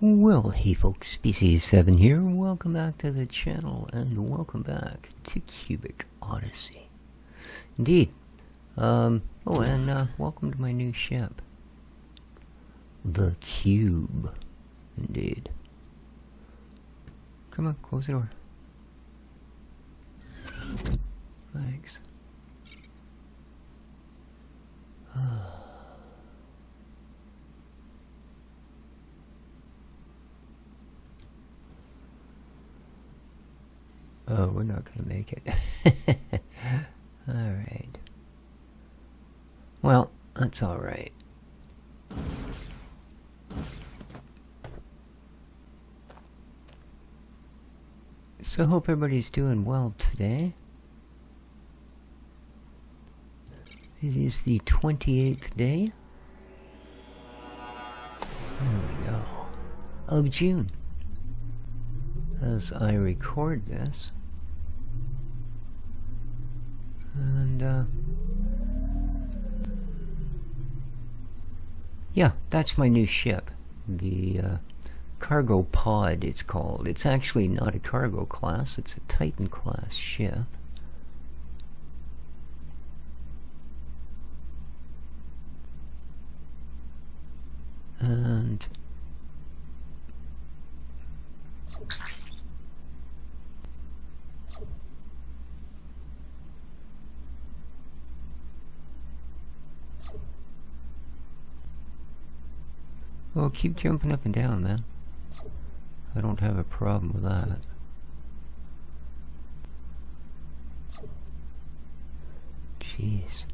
Well, hey folks, pt.17 here. Welcome back to the channel, and welcome back to Cubic Odyssey. Indeed. Welcome to my new ship. The Cube. Indeed. Come on, close the door. Thanks. Oh, we're not going to make it. Alright. Well, that's alright. So, hope everybody's doing well today. It is the 28th day. There we go. Of June. As I record this. And, yeah, that's my new ship. The, cargo pod, it's called. It's actually not a cargo class, it's a Titan class ship. And well, keep jumping up and down, man. I don't have a problem with that. Jeez.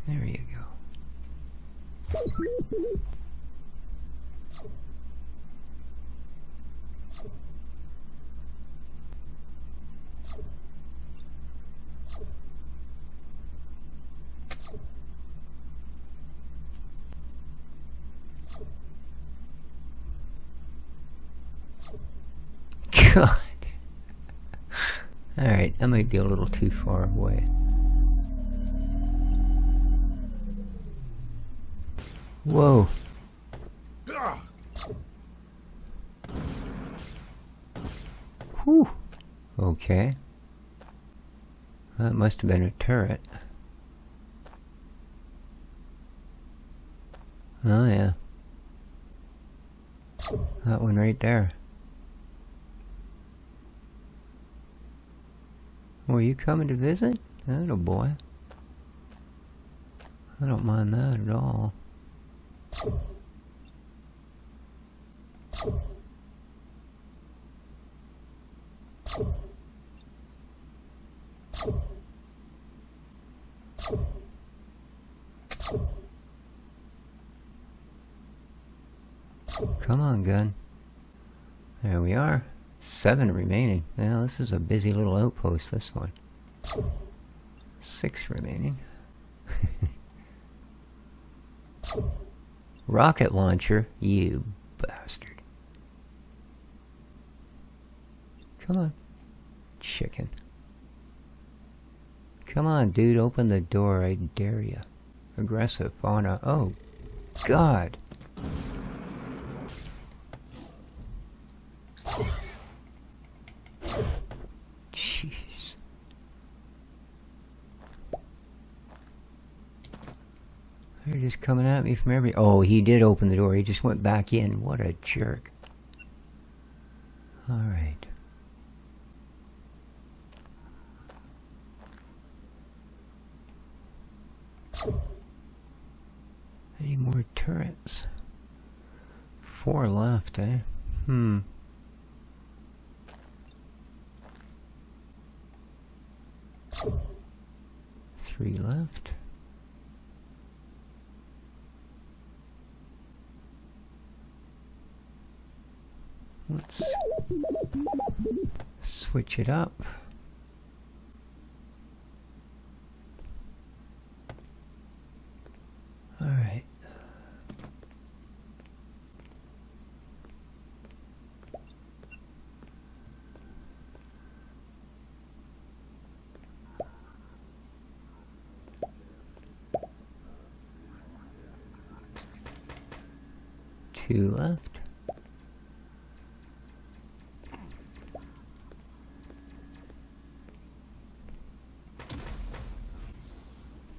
There you go. God. Alright, I might be a little too far away. Whoa. Whew. Okay. That must have been a turret. Oh yeah. That one right there. Were you coming to visit? Oh boy. I don't mind that at all. Come on, gun. There we are. 7 remaining. Well, this is a busy little outpost, this one. 6 remaining. Rocket launcher, you bastard. Come on, chicken. Come on, dude, open the door, I dare ya. Aggressive fauna. Oh, God. Jeez. They're just coming at me from every... Oh, he did open the door. He just went back in. What a jerk. Alright. Any more turrets? 4 left, eh? 3 left. Let's switch it up. All right. 2 left.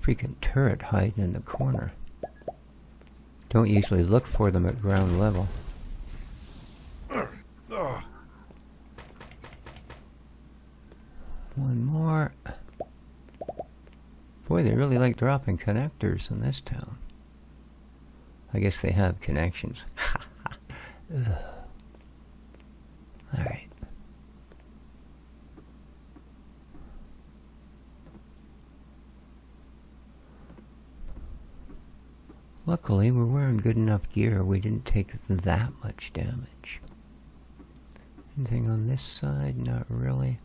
Freaking turret hiding in the corner. Don't usually look for them at ground level. One more. Boy, they really like dropping connectors in this town. I guess they have connections. Alright. Luckily, we're wearing good enough gear. We didn't take that much damage. Anything on this side? Not really.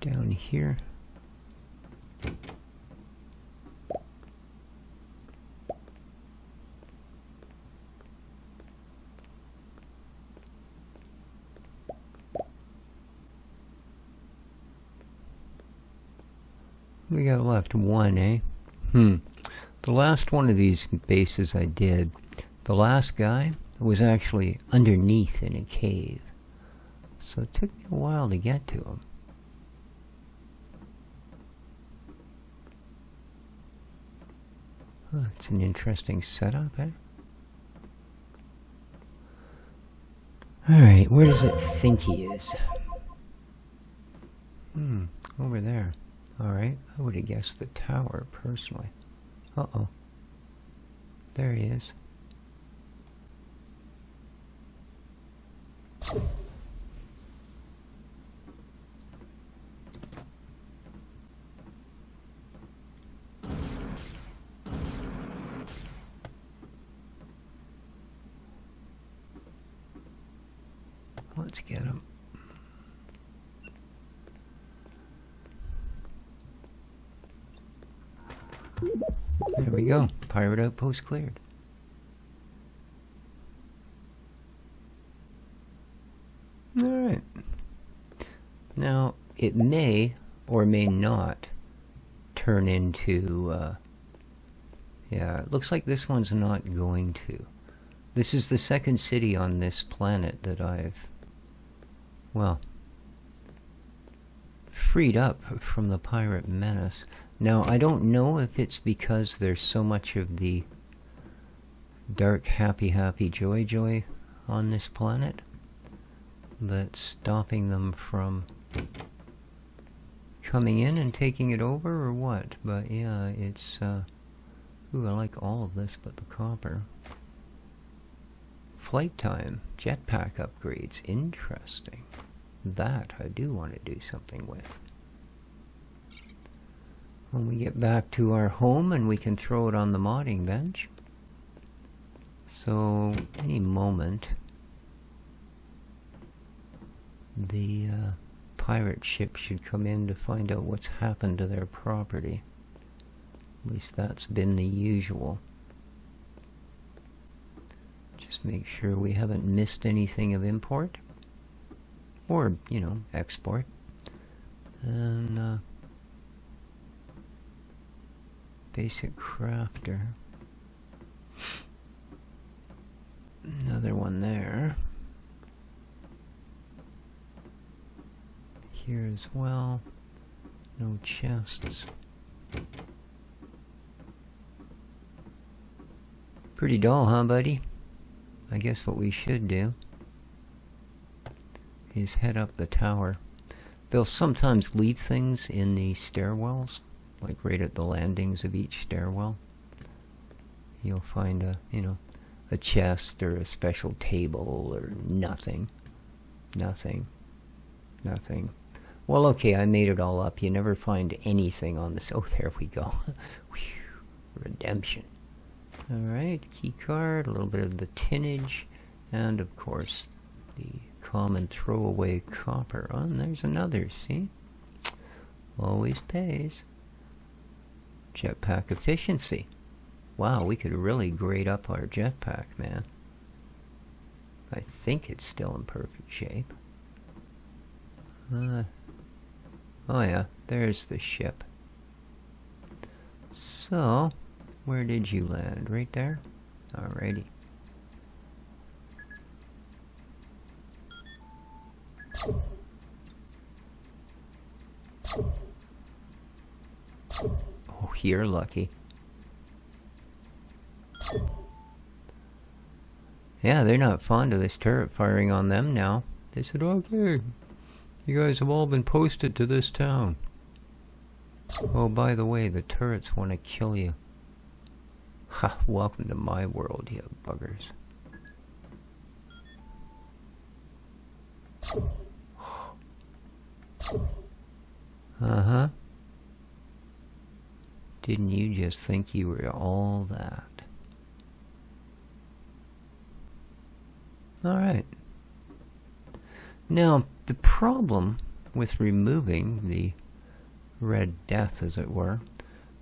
Down here. We got left one, eh? The last one of these bases I did, the last guy was actually underneath in a cave. So it took me a while to get to him. Oh, it's an interesting setup, eh? Alright, where does it think he is? Over there. Alright, I would have guessed the tower, personally. Uh-oh. There he is. Let's get him. There we go. Pirate outpost cleared. Alright. Now, it may or may not turn into, yeah, it looks like this one's not going to. This is the second city on this planet that I've, well, freed up from the pirate menace. Now, I don't know if it's because there's so much of the dark, happy, joy on this planet that's stopping them from coming in and taking it over, or what. But yeah, it's, ooh, I like all of this but the copper. Flight time, jetpack upgrades, interesting. That I do want to do something with. When we get back to our home and we can throw it on the modding bench. So, any moment, the pirate ship should come in to find out what's happened to their property. At least that's been the usual. Just make sure we haven't missed anything of import. Or, you know, export. And, basic crafter. Another one there. Here as well. No chests. Pretty dull, huh, buddy? I guess what we should do is head up the tower. They'll sometimes leave things in the stairwells, like right at the landings of each stairwell. You'll find a, you know, a chest or a special table or nothing. Nothing. Nothing. Well, okay, I made it all up. You never find anything on this. Oh, there we go. Whew, redemption. Alright, key card, a little bit of the tinnage, and of course the common throwaway copper. Oh, and there's another, see? Always pays. Jetpack efficiency. Wow, we could really grade up our jetpack, man. I think it's still in perfect shape. Oh yeah, there's the ship. So, where did you land? Right there? Alrighty. You're lucky. Yeah, they're not fond of this turret firing on them now. They said, okay, you guys have all been posted to this town. Oh, by the way, the turrets want to kill you. Ha, welcome to my world, you buggers. Uh-huh. Didn't you just think you were all that? Alright. Now, the problem with removing the Red Death, as it were,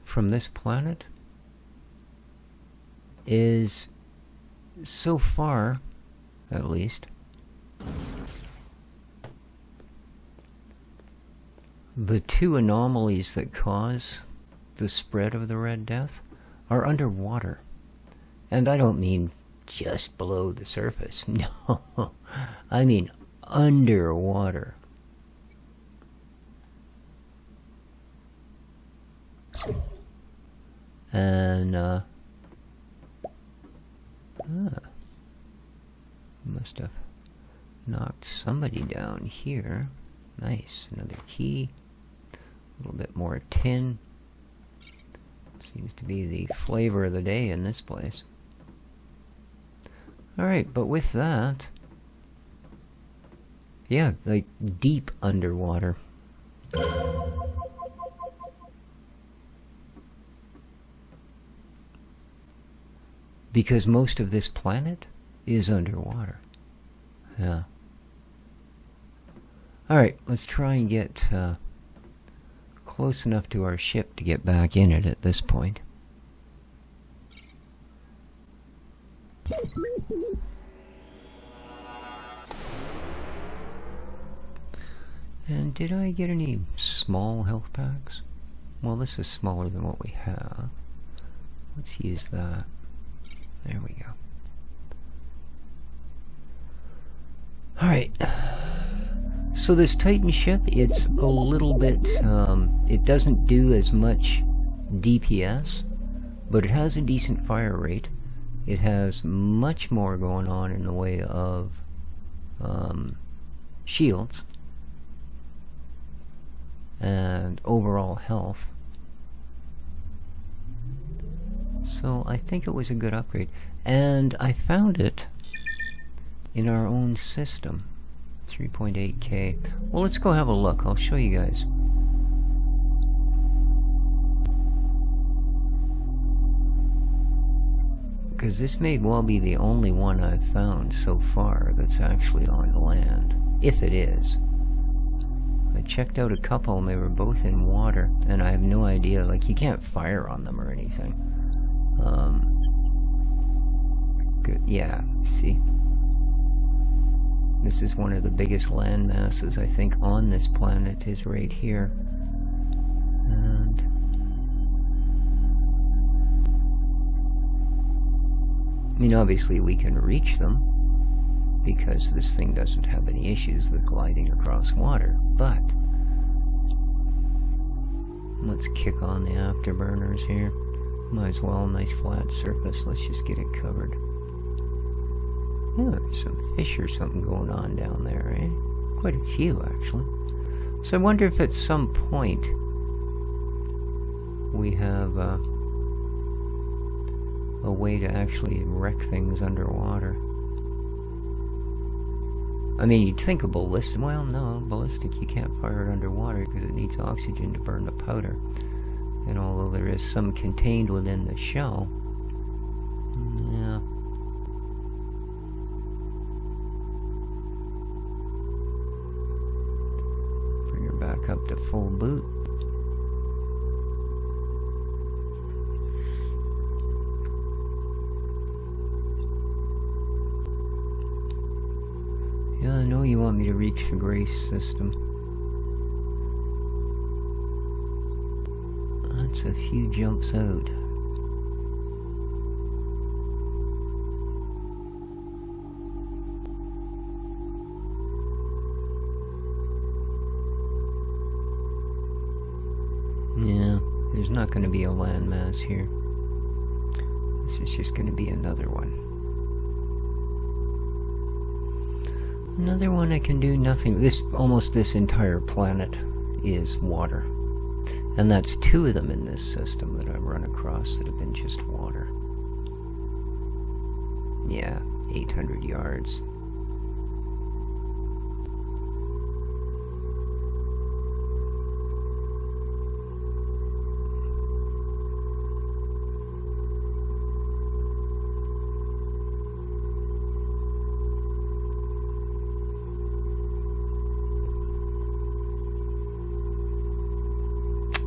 from this planet is, so far, at least, the two anomalies that cause the spread of the Red Death are underwater. And I don't mean just below the surface. No, I mean underwater. And, must have knocked somebody down here. Nice, another key. A little bit more tin. Seems to be the flavor of the day in this place. Alright, but with that... yeah, like deep underwater. Because most of this planet is underwater. Yeah. Alright, let's try and get close enough to our ship to get back in it at this point. And did I get any small health packs? Well, this is smaller than what we have. Let's use that. There we go. Alright. So this Titan ship, it's a little bit, it doesn't do as much DPS, but it has a decent fire rate. It has much more going on in the way of shields and overall health. So I think it was a good upgrade. And I found it in our own system. 3.8K. Well, let's go have a look. I'll show you guys. Because this may well be the only one I've found so far that's actually on land. If it is. I checked out a couple and they were both in water. And I have no idea, like, you can't fire on them or anything. Good. Yeah, see? This is one of the biggest land masses, I think, on this planet is right here. And I mean, obviously we can reach them because this thing doesn't have any issues with gliding across water, but let's kick on the afterburners here. Might as well, nice flat surface, let's just get it covered. Oh, there's some fish or something going on down there, eh? Quite a few, actually. So I wonder if at some point we have a way to actually wreck things underwater. I mean, you'd think a ballistic... well, no, ballistic you can't fire it underwater because it needs oxygen to burn the powder. And although there is some contained within the shell... yeah... back up to full boot. Yeah, I know you want me to reach the Grace system. That's a few jumps out. not going to be a landmass here. This is just going to be another one. Another one I can do nothing. Almost this entire planet is water. And that's 2 of them in this system that I've run across that have been just water. Yeah, 800 yards.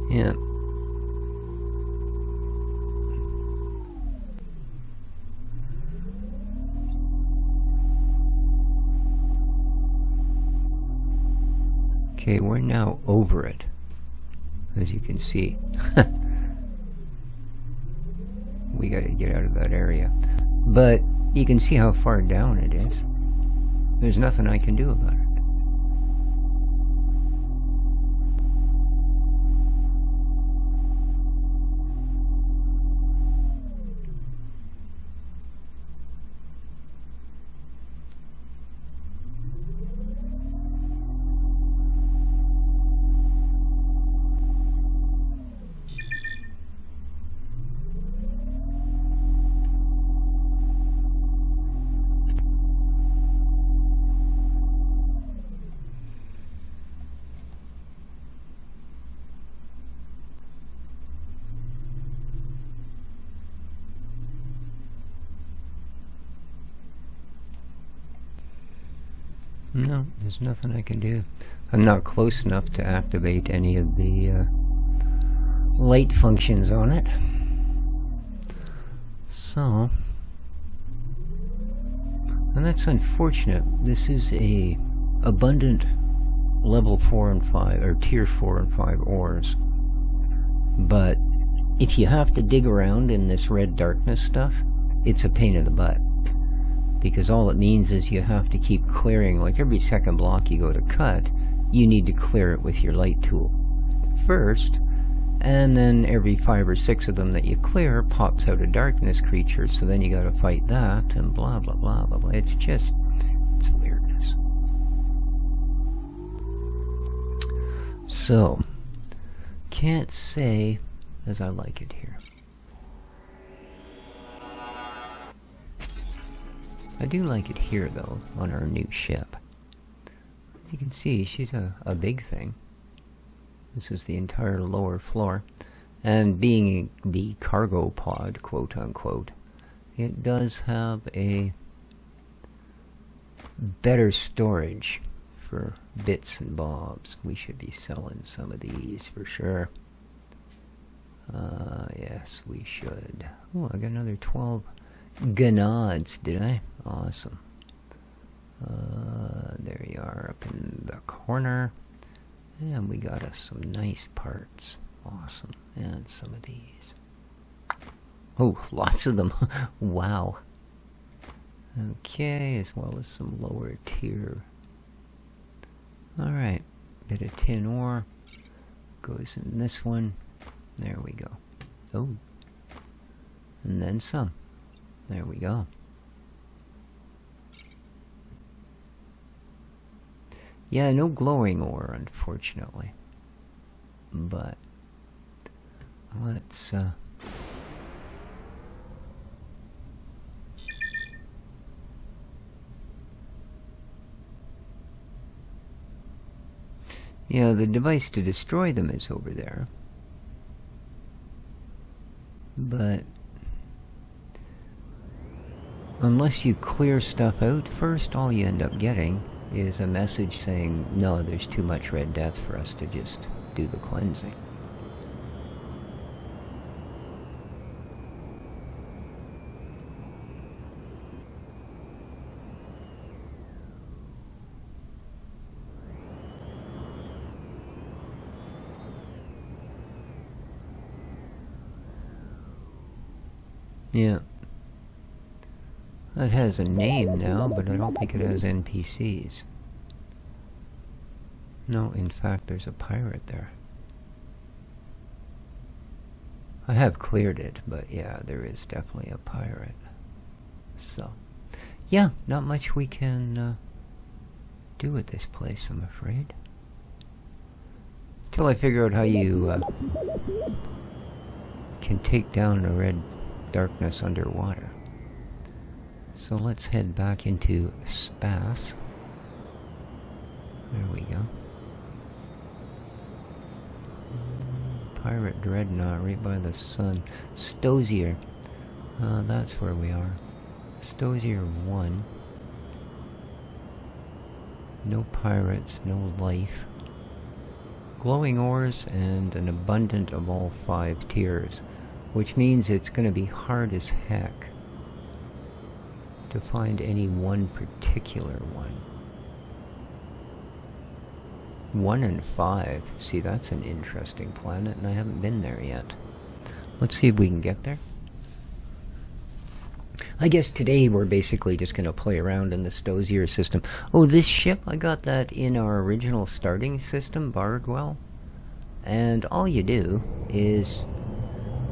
Yeah. Okay, we're now over it, as you can see. We gotta get out of that area. But you can see how far down it is. There's nothing I can do about it. No, there's nothing I can do. I'm not close enough to activate any of the light functions on it. So, and that's unfortunate. This is a abundant level 4 and 5, or tier 4 and 5 ores. But if you have to dig around in this red darkness stuff, it's a pain in the butt. Because all it means is you have to keep clearing, like every second block you go to cut, you need to clear it with your light tool first, and then every 5 or 6 of them that you clear pops out a darkness creature, so then you gotta fight that, and blah blah blah blah blah. It's weirdness. So, can't say as I like it here. I do like it here, though, on our new ship. As you can see, she's a big thing. This is the entire lower floor. And being the cargo pod, quote-unquote, it does have a better storage for bits and bobs. We should be selling some of these for sure. Yes, we should. Oh, I got another 12 ganods, did I? Awesome. There you are up in the corner. And we got us some nice parts. Awesome. And some of these. Oh, lots of them. Wow. Okay, as well as some lower tier. Alright. Bit of tin ore. Goes in this one. There we go. Oh. And then some. There we go. Yeah, no glowing ore, unfortunately. But let's yeah, the device to destroy them is over there. But unless you clear stuff out first, all you end up getting is a message saying, no, there's too much red death for us to just do the cleansing. Yeah. It has a name now, but I don't think it has NPCs. No, in fact, there's a pirate there. I have cleared it, but yeah, there is definitely a pirate. So, yeah, not much we can do with this place, I'm afraid. Till I figure out how you can take down the red darkness underwater. So let's head back into space. There we go. Pirate dreadnought right by the sun. Stosier. That's where we are. Stosier 1. No pirates, no life. Glowing ores and an abundant of all 5 tiers, which means it's going to be hard as heck to find any one particular one. 1 and 5. See, that's an interesting planet, and I haven't been there yet. Let's see if we can get there. I guess today we're basically just going to play around in the Stosier system. Oh, this ship, I got that in our original starting system, Bardwell. And all you do is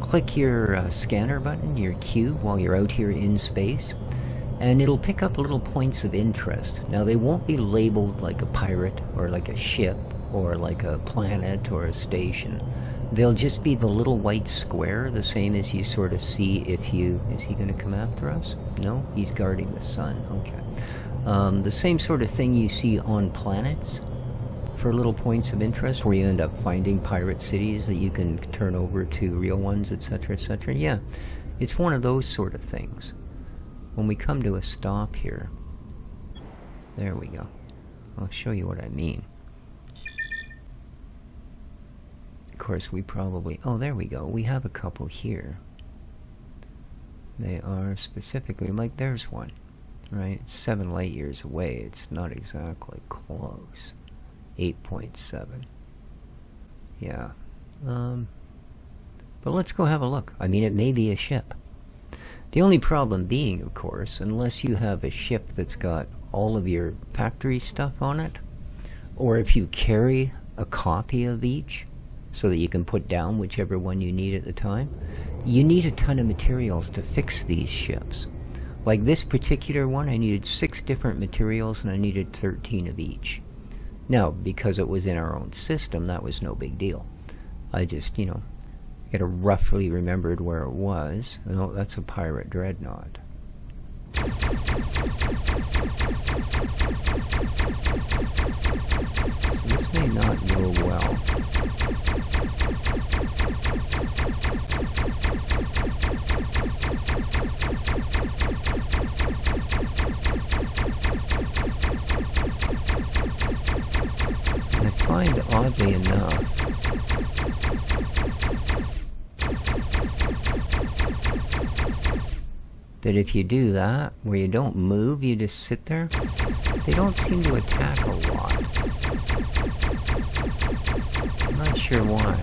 click your scanner button, your cube, while you're out here in space, and it'll pick up little points of interest. Now, they won't be labeled like a pirate, or like a ship, or like a planet, or a station. They'll just be the little white square, the same as you sort of see if you... Is he going to come after us? No? He's guarding the sun. Okay. The same sort of thing you see on planets for little points of interest, where you end up finding pirate cities that you can turn over to real ones, etc., etc. Yeah, it's one of those sort of things. When we come to a stop here... There we go. I'll show you what I mean. Of course, we probably... Oh, there we go. We have a couple here. They are specifically... Like, there's one. Right? It's 7 light years away. It's not exactly close. 8.7. Yeah. But let's go have a look. I mean, it may be a ship. The only problem being, of course, unless you have a ship that's got all of your factory stuff on it, or if you carry a copy of each, so that you can put down whichever one you need at the time, you need a ton of materials to fix these ships. Like this particular one, I needed 6 different materials, and I needed 13 of each. Now, because it was in our own system, that was no big deal. I just, you know, got to roughly remembered where it was. Oh, that's a pirate dreadnought. So this may not go well. I find, oddly enough, that if you do that, where you don't move, you just sit there, they don't seem to attack a lot. I'm not sure why.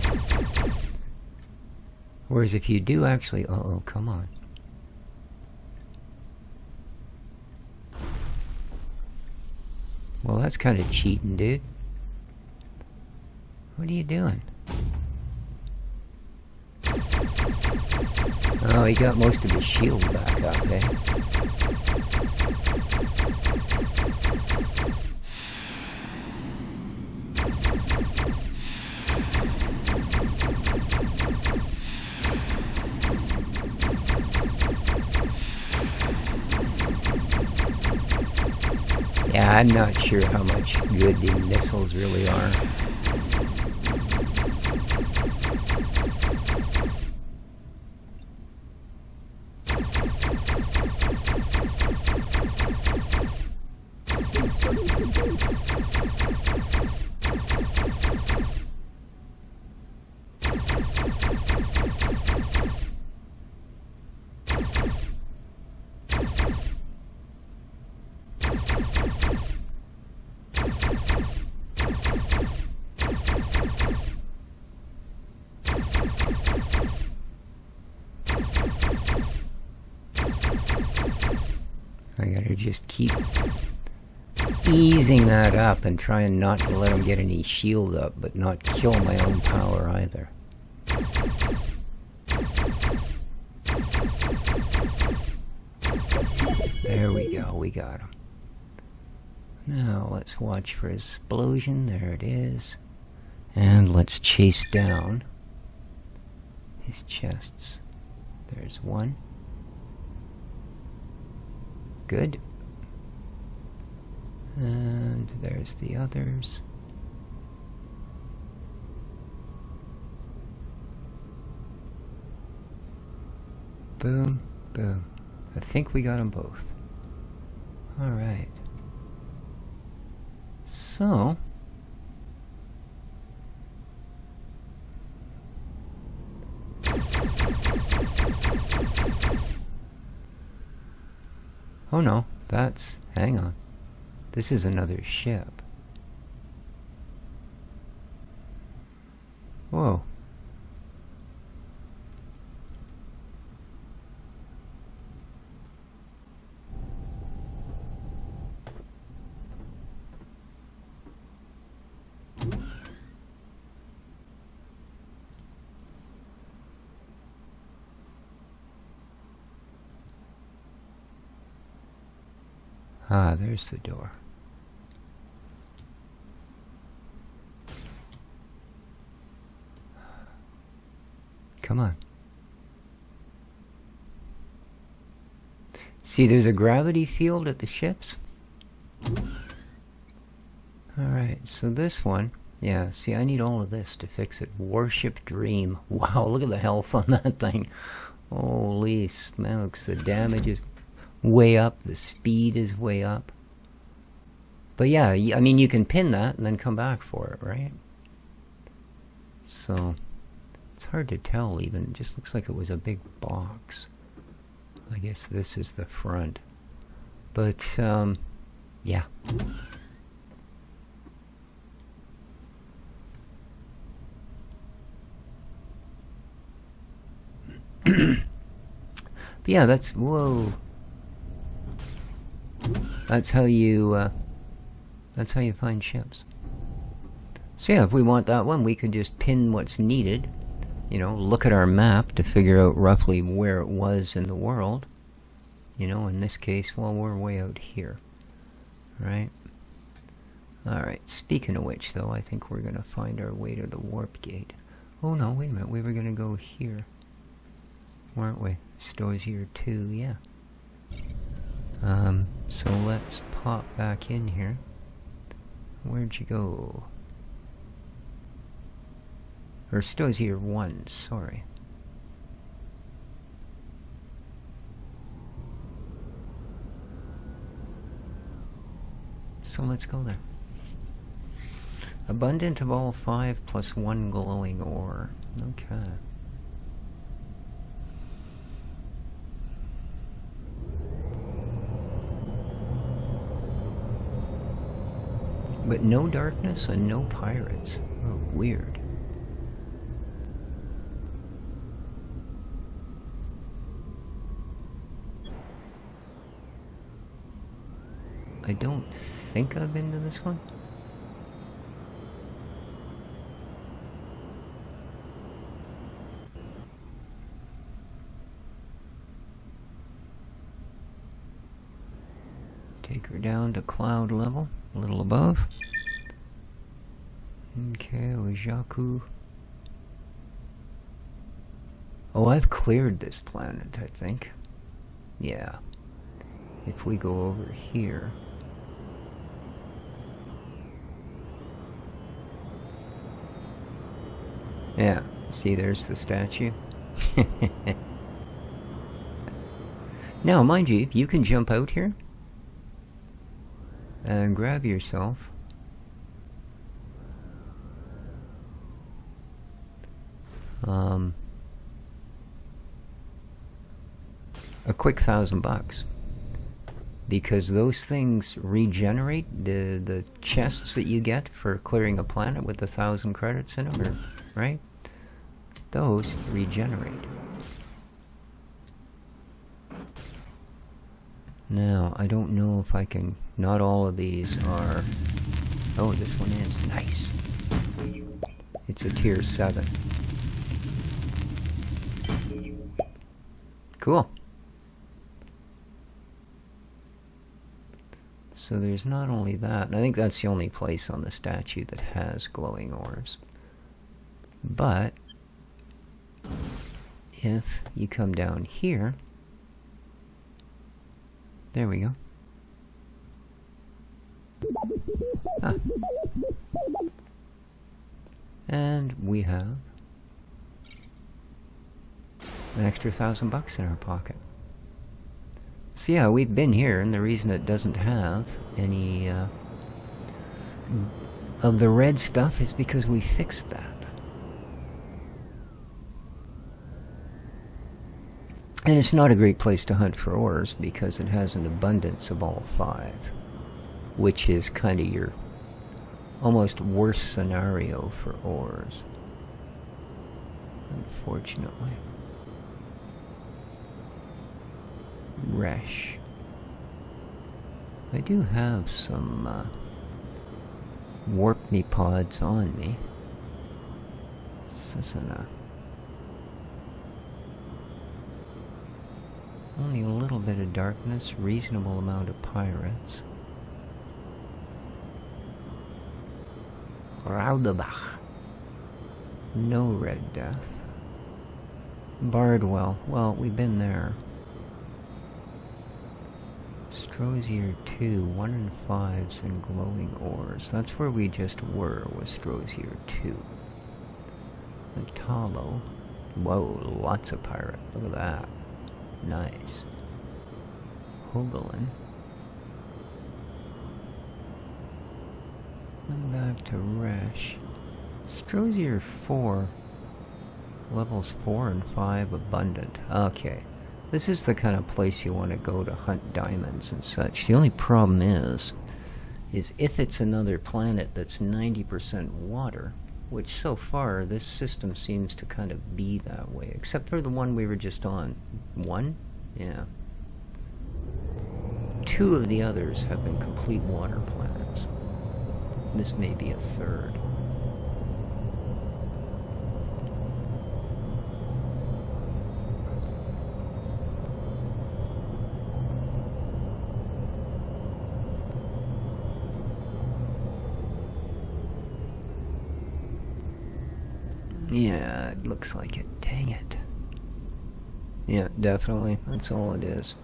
Whereas if you do actually... Uh-oh, come on. Well, that's kind of cheating, dude. What are you doing? Oh, he got most of his shield back up, eh? Yeah, I'm not sure how much good the missiles really are. I gotta just keep easing that up and trying not to let him get any shield up, but not kill my own power either. There we go, we got him. Now let's watch for his explosion. There it is. And let's chase down his chests. There's one. Good. And there's the others. Boom, boom. I think we got them both. Alright. So... oh no, that's... hang on. This is another ship. Whoa. Ah, there's the door. Come on. See, there's a gravity field at the ships. Alright, so this one, yeah, see, I need all of this to fix it. Warship Dream. Wow, look at the health on that thing. Holy smokes, the damage is way up, the speed is way up. But yeah, I mean, you can pin that and then come back for it, right? So, it's hard to tell even. It just looks like it was a big box. I guess this is the front. But, yeah. But yeah, that's... whoa. That's how you find ships. So yeah, if we want that one, we could just pin what's needed. You know, look at our map to figure out roughly where it was in the world. You know, in this case, well, we're way out here. Right? Alright, speaking of which, though, I think we're going to find our way to the warp gate. Oh no, wait a minute, we were going to go here. Weren't we? Stores here too, yeah. So let's pop back in here. Where'd you go? Or stores here 1, sorry. So let's go there. Abundant of all 5 plus 1 glowing ore. Okay. But no darkness and no pirates. Oh, weird. I don't think I've been to this one. Take her down to cloud level, a little above. Okay, Ojaku. Oh, I've cleared this planet, I think. Yeah. If we go over here... yeah, see, there's the statue. Now, mind you, you can jump out here and grab yourself a quick $1,000, because those things regenerate. The chests that you get for clearing a planet with 1,000 credits in them, right? Those regenerate. Now, I don't know if I can... not all of these are... oh, this one is. Nice. It's a tier 7. Cool. So there's not only that, and I think that's the only place on the statue that has glowing ores. But if you come down here, there we go. Ah. And we have an extra $1,000 in our pocket. So yeah, we've been here, and the reason it doesn't have any of the red stuff is because we fixed that. And it's not a great place to hunt for ores because it has an abundance of all 5, which is kind of your almost worst scenario for ores, unfortunately. Resh. I do have some warp me pods on me. Sasana. Only a little bit of darkness, reasonable amount of pirates. Raudabach. No red death. Bardwell. Well, we've been there. Strosier 2, 1 in 5s and glowing ores. That's where we just were, was Strosier 2. Matalo. Whoa, lots of pirate. Look at that. Nice. Hogelin. And back to Resh. Strosier 4. Levels 4 and 5 abundant. Okay. This is the kind of place you want to go to hunt diamonds and such. The only problem is if it's another planet that's 90% water, which so far this system seems to kind of be that way, except for the one we were just on. 1? Yeah. 2 of the others have been complete water planets. This may be a 3rd. Yeah, it looks like it. Dang it. Yeah, definitely. That's all it is.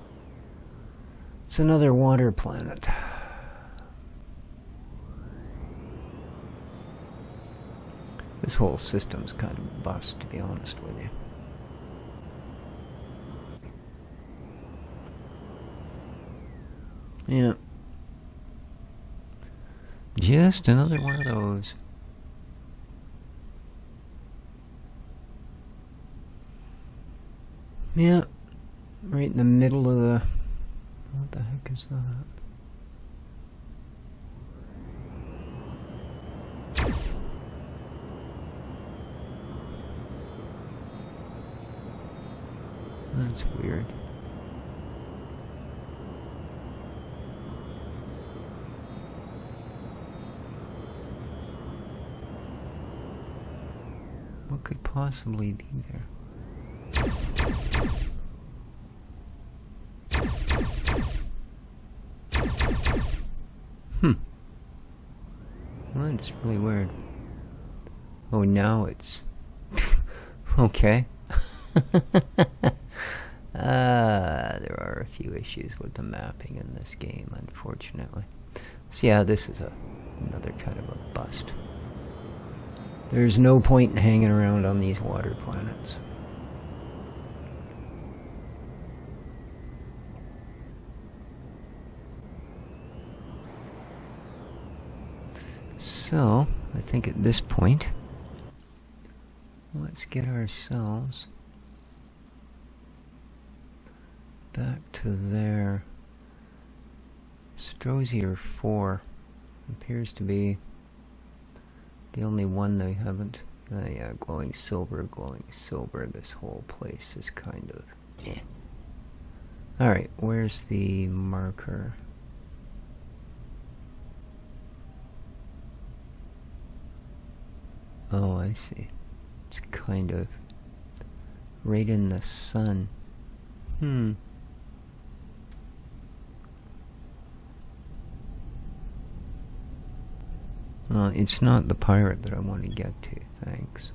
It's another water planet. This whole system's kind of bust, to be honest with you. Yeah. Just another one of those. Yeah, right in the middle of the... What the heck is that? That's weird. What could possibly be there? Well, it's really weird. Oh, now it's... okay. There are a few issues with the mapping in this game, unfortunately. So yeah, this is another kind of a bust. There's no point in hanging around on these water planets. So, I think at this point, let's get ourselves back to there. Strosier 4 appears to be the only one they haven't. Yeah, glowing silver, glowing silver. This whole place is kind of eh. Alright, where's the marker? Oh, I see. It's kind of right in the sun. It's not the pirate that I want to get to, thanks.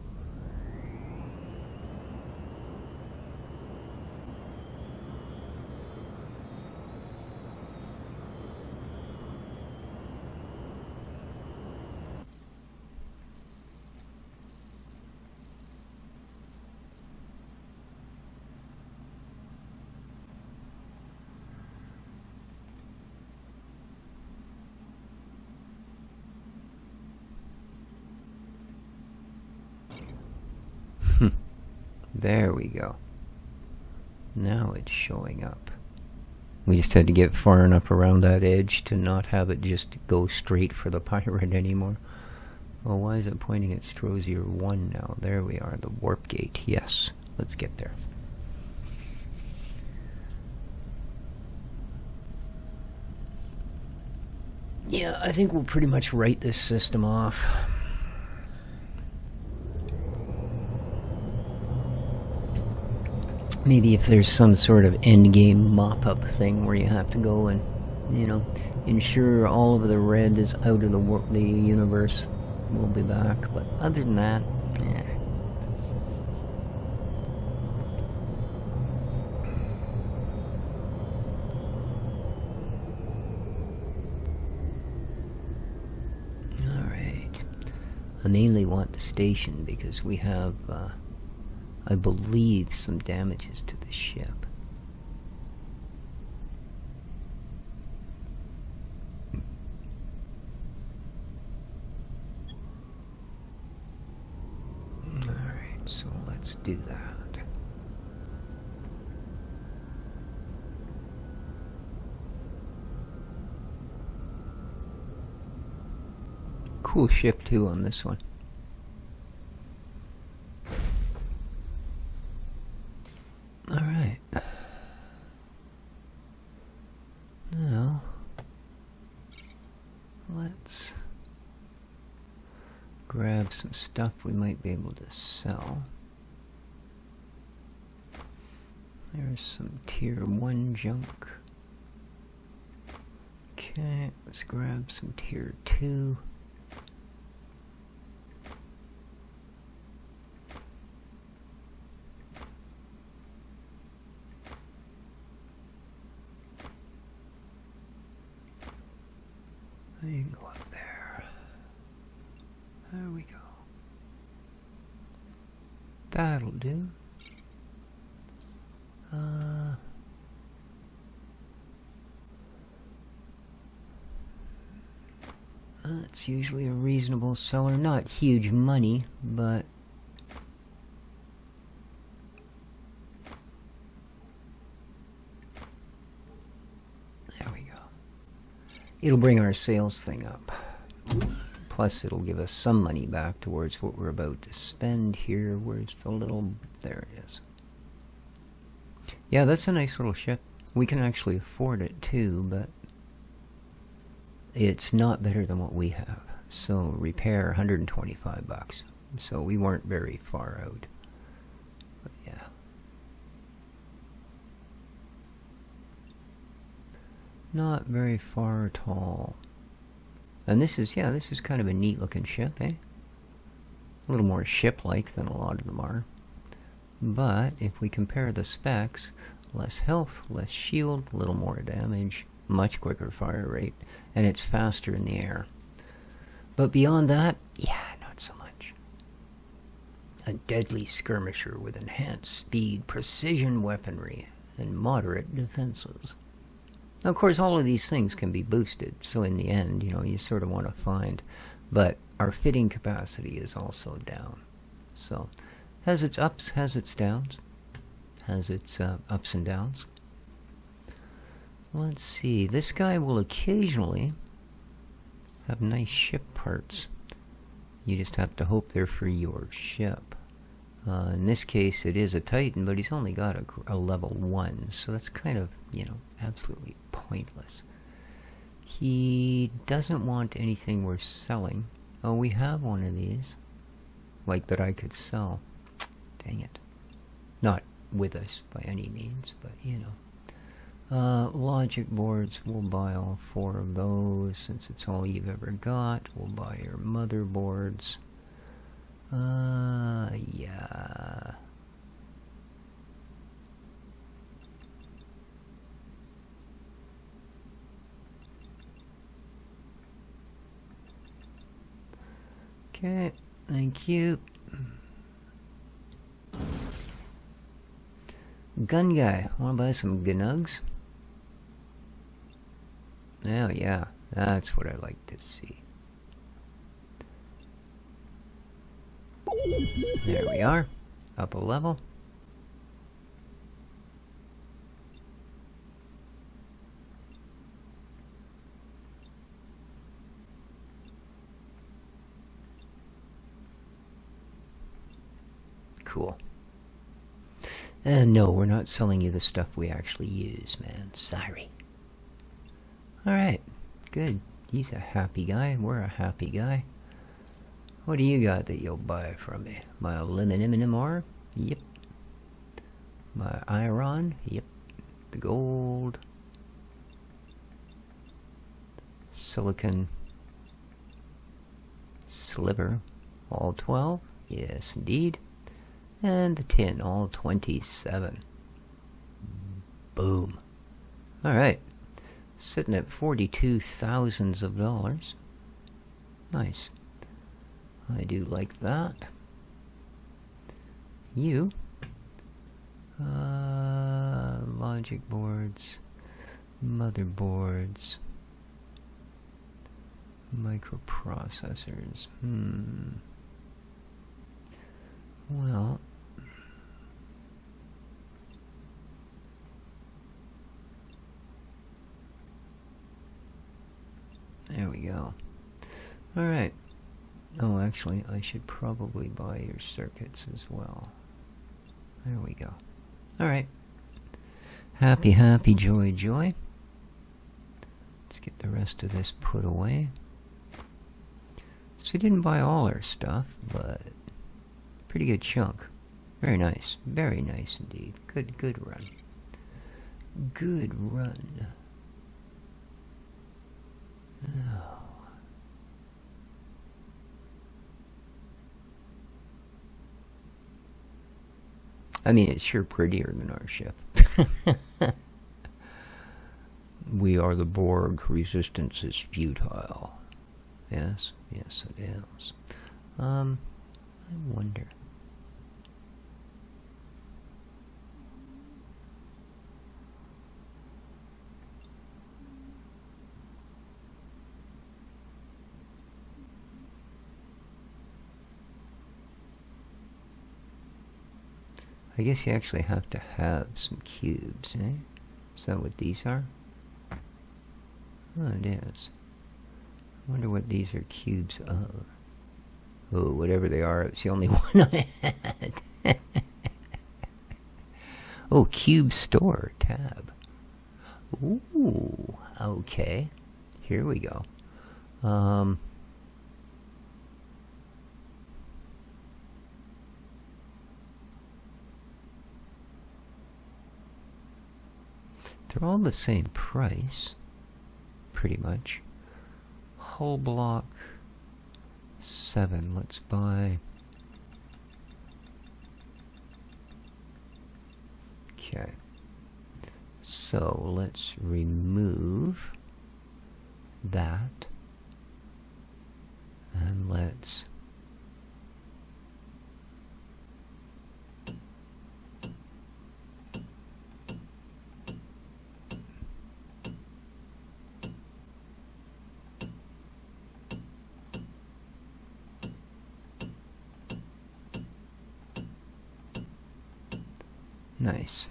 There we go. Now it's showing up. We just had to get far enough around that edge to not have it just go straight for the pirate anymore. Well, why is it pointing at Strozier 1 now? There we are, the warp gate. Yes, let's get there. Yeah, I think we'll pretty much write this system off. Maybe if there's some sort of endgame mop-up thing where you have to go and, you know, ensure all of the red is out of the universe, we'll be back. But other than that, yeah. Alright. I mainly want the station because we have, I believe, some damages to the ship. Alright, so let's do that. Cool ship too on this one. Alright. Now, let's grab some stuff we might be able to sell. There's some tier 1 junk. Okay, let's grab some tier 2. You can go up there. There we go. That'll do. That's usually a reasonable seller. Not huge money, but there we go. It'll bring our sales thing up. Plus, it'll give us some money back towards what we're about to spend here. Where's the little... There it is. Yeah, that's a nice little ship. We can actually afford it too, but it's not better than what we have. So, repair, $125. So, we weren't very far out. But yeah. Not very far at all. And this is, yeah, this is kind of a neat looking ship, eh? A little more ship-like than a lot of them are. But if we compare the specs, less health, less shield, a little more damage, much quicker fire rate, and it's faster in the air. But beyond that, yeah, not so much. A deadly skirmisher with enhanced speed, precision weaponry, and moderate defenses. Now, of course, all of these things can be boosted, so in the end, you know, you sort of want to find. But our fitting capacity is also down. So, has its ups, has its downs, has its ups and downs. Let's see, this guy will occasionally have nice ship parts. You just have to hope they're for your ship. In this case, it is a Titan, but he's only got a level 1, so that's kind of, you know, absolutely pointless. He doesn't want anything worth selling. Oh, we have one of these, like that I could sell. Dang it. Not with us by any means, but, you know. Logic boards, we'll buy all 4 of those since it's all you've ever got. We'll buy your motherboards. Yeah. Okay, thank you. Gun guy, wanna buy some gnugs? Oh yeah, that's what I like to see. There we are, up a level. Cool. And no, we're not selling you the stuff we actually use, man. Sorry. Alright, good. He's a happy guy. We're a happy guy. What do you got that you'll buy from me? My aluminum ore? Yep. My iron? Yep. The gold. Silicon. Sliver. All 12? Yes, indeed. And the tin, all 27. Boom. Alright. Sitting at 42,000 of dollars. Nice. I do like that. You. Logic boards. Motherboards. Microprocessors. Well... there we go. Alright. Oh, actually, I should probably buy your circuits as well. There we go. Alright. Happy, happy, joy, joy. Let's get the rest of this put away. So we didn't buy all our stuff, but pretty good chunk. Very nice. Very nice indeed. Good run. Good run. Oh. I mean, it's sure prettier than our ship. We are the Borg. Resistance is futile. Yes, yes it is. I wonder. I guess you actually have to have some cubes, eh? Is that what these are? Oh, it is. I wonder what these are cubes of. Oh, whatever they are, it's the only one I had. Oh, cube store tab. Ooh, okay. Here we go. They're all the same price, pretty much. Hull block 7. Let's buy. Okay. So let's remove that. And let's nice.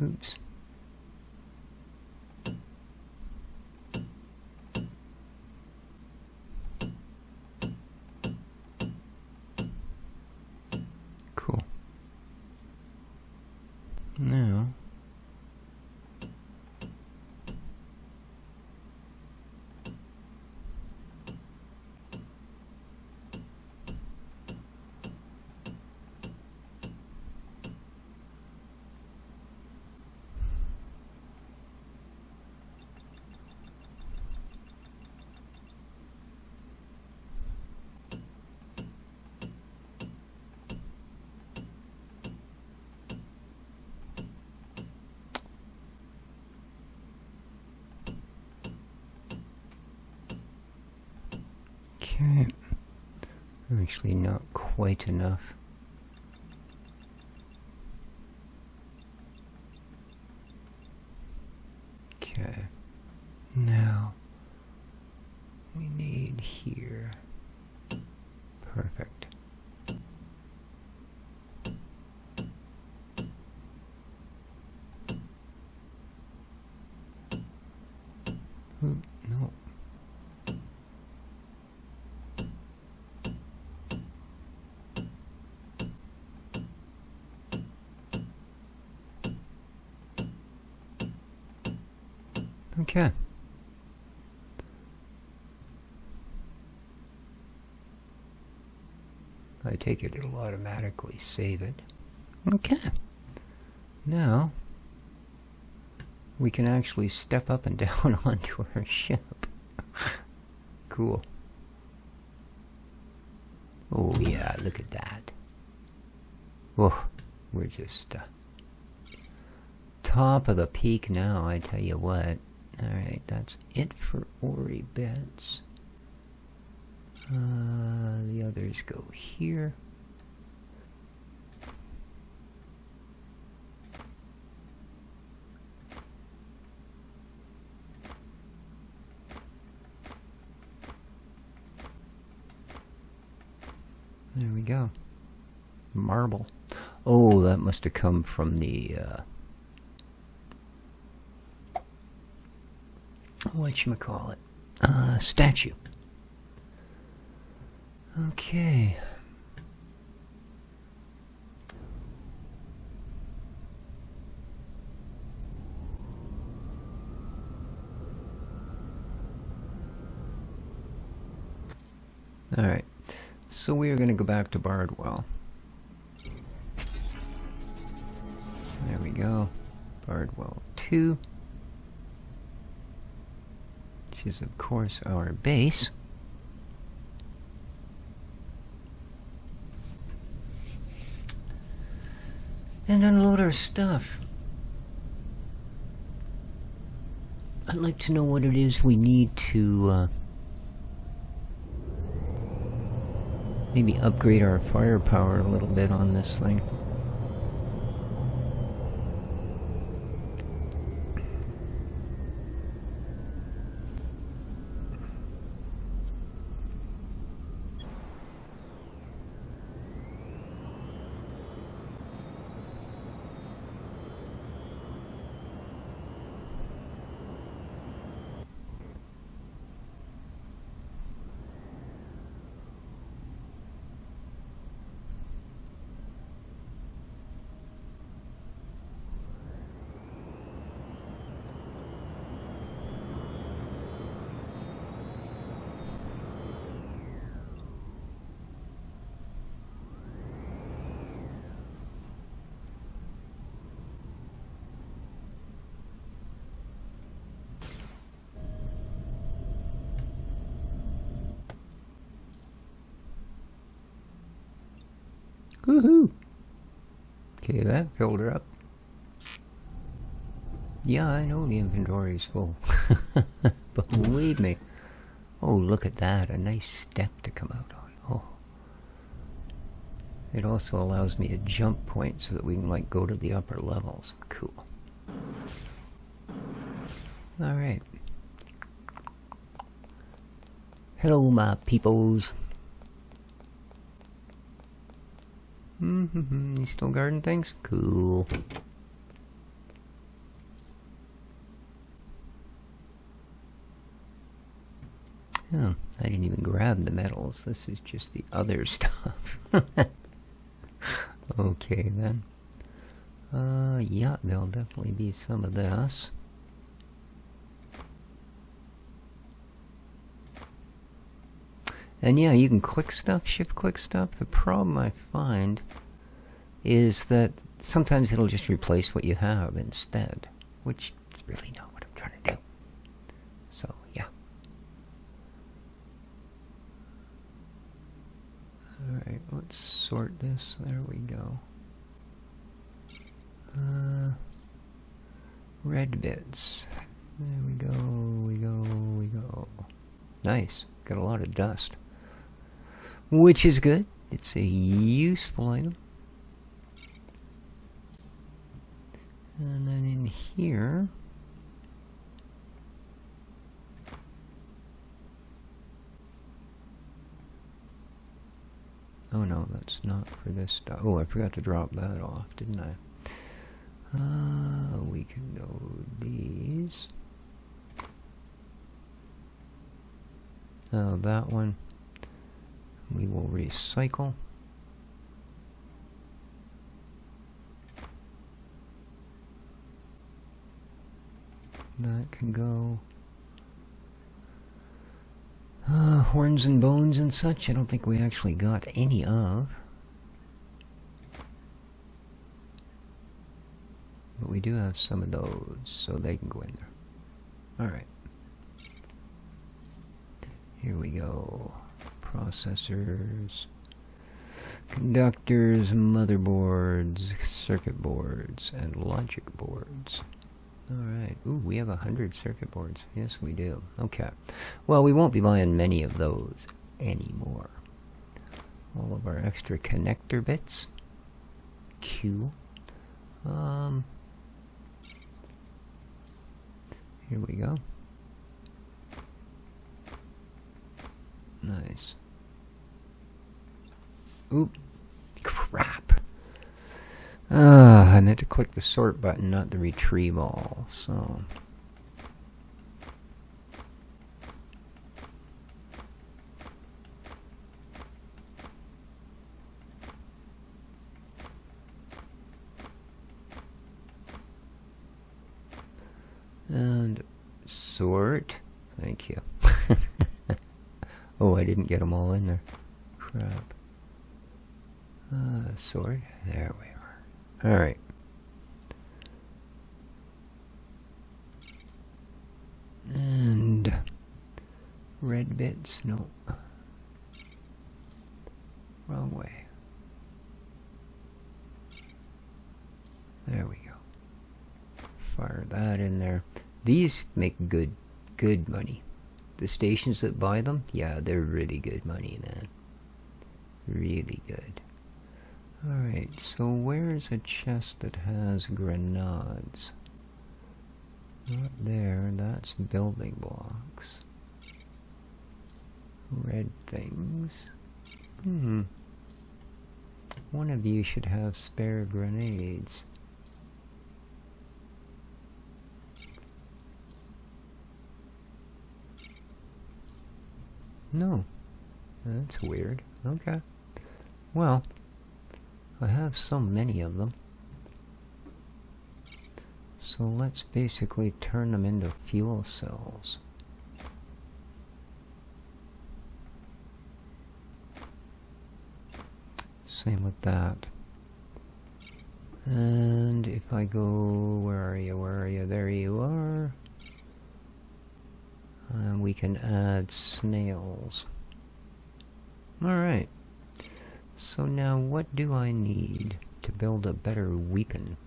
Oops. Cool. Now, okay, actually not quite enough. Okay, now we need here. Perfect. Oop, no. Okay. I take it it'll automatically save it. Okay. Now we can actually step up and down onto our ship. Cool. Oh yeah, look at that. Oh, we're just top of the peak now, I tell you what. Alright, that's it for Ori beds. The others go here. There we go. Marble. Oh, that must have come from the whatchamacallit? Statue. Okay. Alright. So we are going to go back to Bardwell. There we go. Bardwell 2. Which is, of course, our base. And unload our stuff. I'd like to know what it is we need to maybe upgrade our firepower a little bit on this thing. Woohoo! Okay, that filled her up. Yeah, I know the inventory is full. But believe me. Oh, look at that. A nice step to come out on. Oh. It also allows me a jump point so that we can, like, go to the upper levels. Cool. Alright. Hello, my peoples. You still guarding things? Cool. Oh, I didn't even grab the metals. This is just the other stuff. Okay, then. Yeah, there'll definitely be some of this. And yeah, you can click stuff, shift-click stuff. The problem I find is that sometimes it'll just replace what you have instead, which is really not what I'm trying to do. So, yeah. Alright, let's sort this. There we go. Red bits. There we go, we go. Nice. Got a lot of dust. Which is good. It's a useful item. And then in here... Oh no, that's not for this stuff. Oh, I forgot to drop that off, didn't I? We can go these. Oh, that one. We will recycle. That can go. Horns and bones and such, I don't think we actually got any of. But we do have some of those, so they can go in there. Alright. Here we go. Processors, conductors, motherboards, circuit boards, and logic boards. Alright. Ooh, we have 100 circuit boards. Yes, we do. Okay. Well, we won't be buying many of those anymore. All of our extra connector bits. Q. Here we go. Nice. Oop. Crap. I meant to click the sort button, not the retrieve all, so... And sort. Thank you. Oh, I didn't get them all in there. Crap. Sort. There we are. Alright. And red bits. No. Wrong way. There we go. Fire that in there. These make good money. The stations that buy them, yeah, they're really good money, man. Really good. Alright, so where's a chest that has grenades? Not there, that's building blocks. Red things. One of you should have spare grenades. No. That's weird. Okay. Well, I have so many of them. So let's basically turn them into fuel cells. Same with that. And if I go, where are you? There you are. And we can add snails. Alright. So now what do I need to build a better weapon?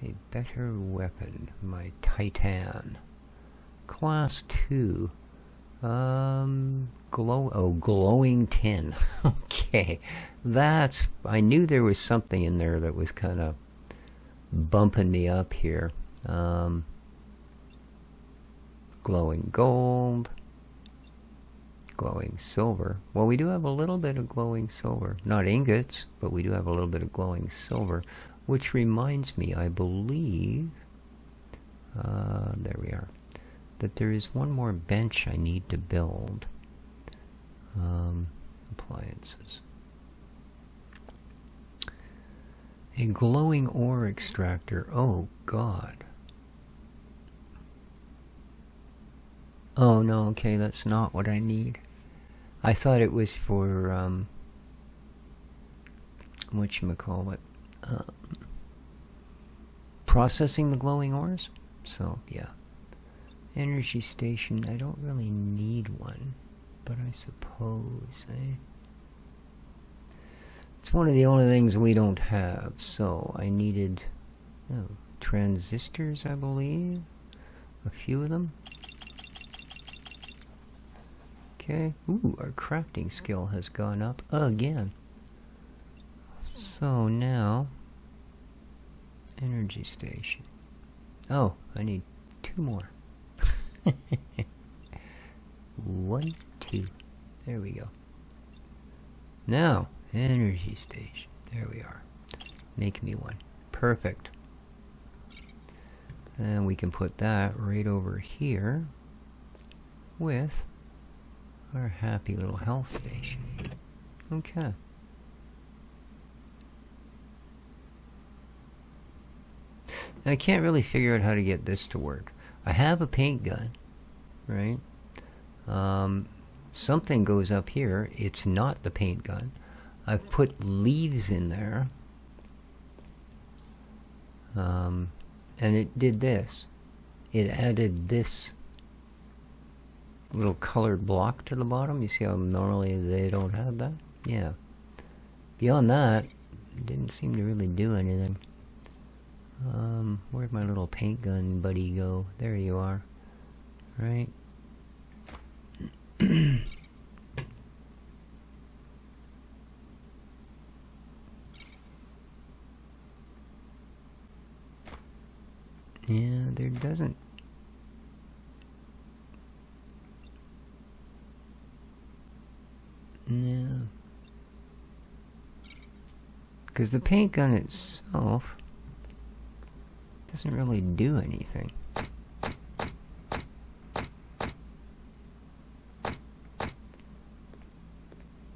A better weapon. My Titan. Class 2. Glowing tin. Okay. That's... I knew there was something in there that was kind of bumping me up here. Glowing gold. Glowing silver. Well, we do have a little bit of glowing silver. Not ingots, but we do have a little bit of glowing silver. Which reminds me, I believe... there we are. that there is one more bench I need to build. Appliances. A glowing ore extractor. Oh, God. Oh, no, okay, that's not what I need. I thought it was for, whatchamacallit, processing the glowing ores? So, yeah. Energy station, I don't really need one, but I suppose, It's one of the only things we don't have, so I needed transistors, I believe. A few of them. Okay. Ooh, our crafting skill has gone up again. So now, energy station. Oh, I need 2 more. 1, 2. There we go. Now, energy station. There we are. Make me one. Perfect. And we can put that right over here with our happy little health station. Okay. I can't really figure out how to get this to work. I have a paint gun, right? Something goes up here. It's not the paint gun. I've put leaves in there. And it did this. It added this little colored block to the bottom. You see how normally they don't have that? Yeah. Beyond that, it didn't seem to really do anything. Where'd my little paint gun buddy go? There you are. Right? Yeah, there doesn't. Yeah. Because the paint gun itself doesn't really do anything.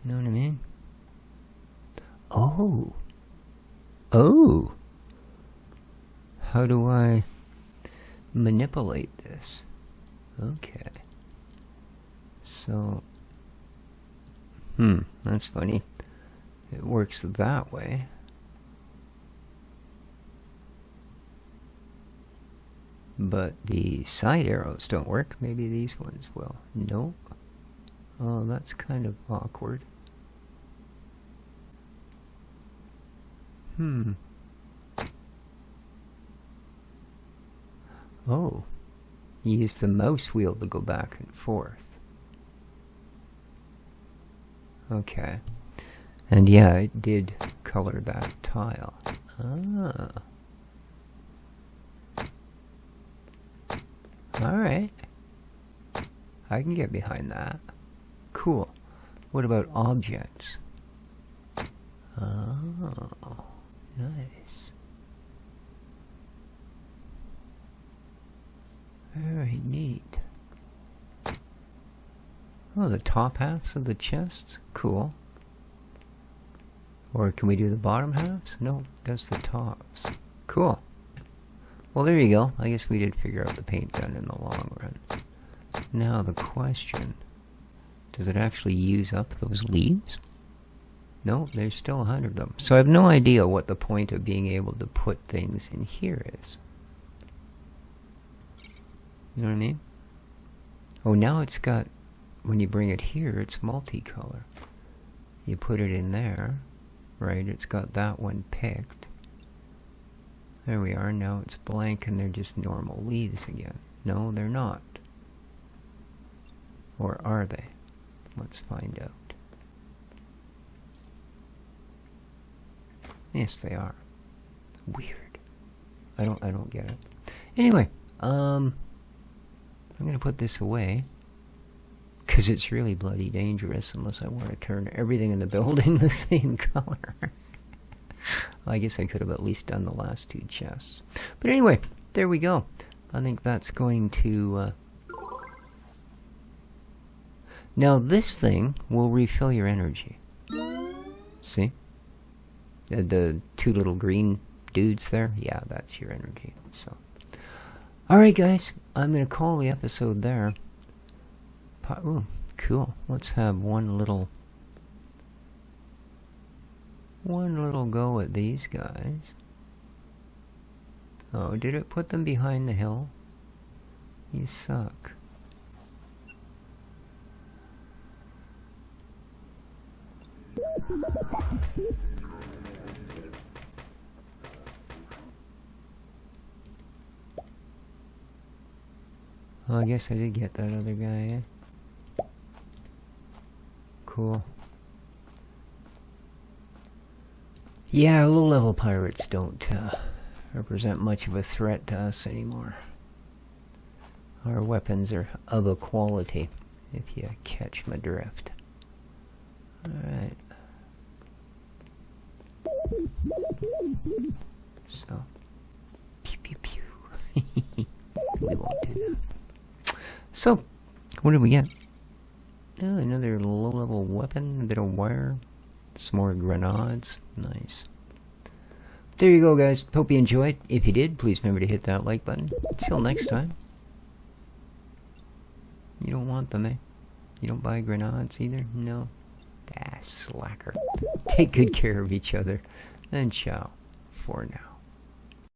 Know what I mean? Oh. Oh. How do I manipulate this? Okay. So, that's funny. It works that way. But the side arrows don't work. Maybe these ones will. Nope. Oh, that's kind of awkward. Oh. You use the mouse wheel to go back and forth. Okay. And yeah, it did color that tile. Ah. Alright. I can get behind that. Cool. What about objects? Oh, nice. Very neat. Oh, the top halves of the chests? Cool. Or can we do the bottom halves? No, that's the tops. Cool. Well, there you go. I guess we did figure out the paint gun in the long run. Now the question, does it actually use up those leaves? No, there's still 100 of them. So I have no idea what the point of being able to put things in here is. You know what I mean? Oh, now it's got, when you bring it here, it's multicolor. You put it in there, right? It's got that one picked. There we are. Now it's blank and they're just normal leaves again. No, they're not. Or are they? Let's find out. Yes, they are. Weird. I don't get it. Anyway, I'm gonna put this away because it's really bloody dangerous unless I want to turn everything in the building the same color. Well, I guess I could have at least done the last 2 chests. But anyway, there we go. I think that's going to Now this thing will refill your energy. See? The two little green dudes there? Yeah, that's your energy. So, alright guys, I'm going to call the episode there. Ooh, cool. Let's have one little go at these guys. Oh, did it put them behind the hill? You suck. Oh, I guess I did get that other guy, eh? Cool. Yeah, low-level pirates don't represent much of a threat to us anymore. Our weapons are of a quality, if you catch my drift. Alright. So, pew pew pew. We won't do that. So, what did we get? Oh, another low-level weapon, a bit of wire, some more grenades. Nice. There you go, guys. Hope you enjoyed. If you did, please remember to hit that like button. Until next time. You don't want them, eh? You don't buy grenades either? No? Ah, slacker. Take good care of each other. And ciao for now.